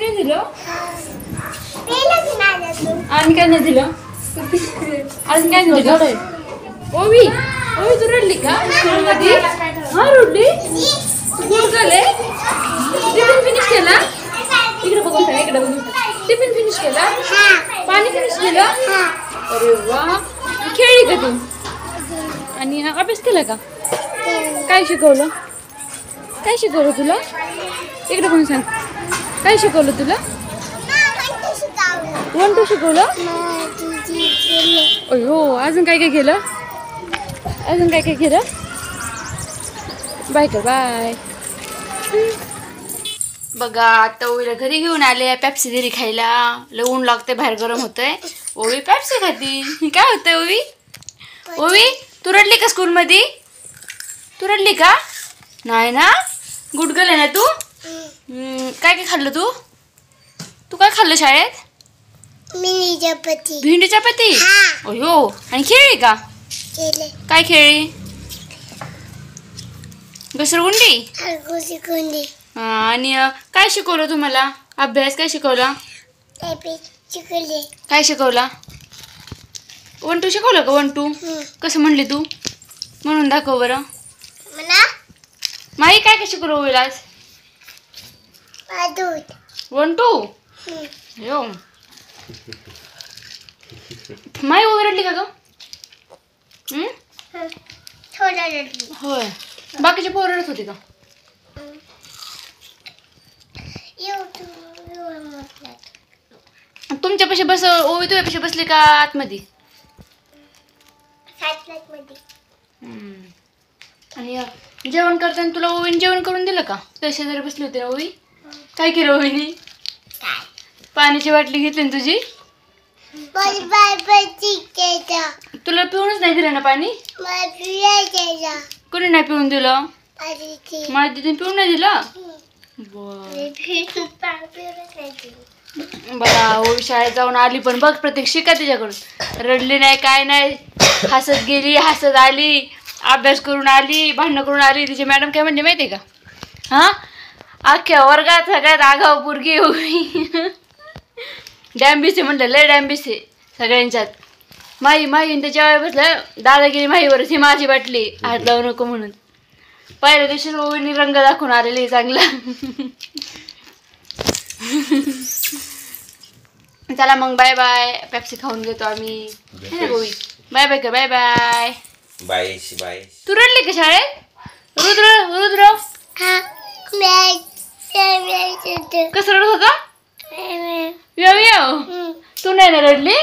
नाही दिलं आणि काय नाही दिलं अजून काय नाही दिलं. ओवी ओवी तू रडली का स्कूलमध्ये? हा रडली. गुड झाले. टिफिन फिनिश केला. इकडे बघून सांग इकडे बघून. टिफिन फिनिश केला. पाणी फिनिश केलं. अरे वा. खेळली का तू आणि अभ्यास केला का? काय शिकवलं? काय शिकवलं तुला? इकडे पण सांग काय शिकवलं तुला? 1 2 शिकवलं. अयो अजून काय काय केलं? अजून काय काय केलं? बाय कर बाय. बघा आता ओवीला घरी घेऊन आले पेप्सी घरी खायला. लय ऊन लागते बाहेर गरम होतंय. ओवी पेप्सी खाती. काय होतंय ओवी? ओवी तू रडली का स्कूलमध्ये? तू रडली का? नाही ना. गुड गर्ल आहे ना तू? काय काय खाल्लं तू? तू काय खाल्लं शाळेत? भेंडी चपाती. अयो आणि खेळली का? काय खेळली? घसरगुंडी. आणि काय शिकवलं तुम्हाला? अभ्यास काय शिकवला? काय शिकवला? 1 2 शिकवलं का? 1 2 कसं म्हणली तू? म्हणून दाखव बरं. माई काय काय शिकवलं होईल आज? 1 2 यो माई ओवी रडली का ग? होय. बाकीचे पोरं रडत होती का? तुमच्यापाशी बस ओवी तुझ्यापाशी बसली का आतमध्ये? आणि जेवण करताना तुला ओवीने जेवण करून दिलं का? तुझ्या शेजारी बसली होती ना ओवी. काय केलं ओवीने? पाण्याची बाटली घेतली ना तुझी. तुला पिऊनच नाही दिलं ना पाणी? कोणी नाही पिऊन दिलं? माझ्या दिदीने पिऊन नाही दिलं. बघा ओवी शाळेत जाऊन आली पण बघ प्रत्येक शिका तिच्याकडून. रडली नाही काय नाही. हसत गेली हसत आली. अभ्यास करून आली. भांडणं करून आली. तिची मॅडम काय म्हणजे माहिती आहे का? हा अख्ख्या वर्गात सगळ्यात आगाऊ पोरगी ओवी. डॅम्बिस आहे म्हणलं. लय डॅम्बिस आहे सगळ्यांच्यात. माई त्याच्या बसलं दादागिरी माईवरच. ही माझी बाटली हात लावू नको म्हणून. पहिल्या दिवशी ओवीने रंग दाखवून आलेली चांगला. चला मग बाय बाय. पेप्सी खाऊन घेतो आम्ही. ओवी बाय बाय कर. Bye bye bye bye. तू रडली का शाळेत? रुद्र कसं रडत होता? तू नाही ना रडली?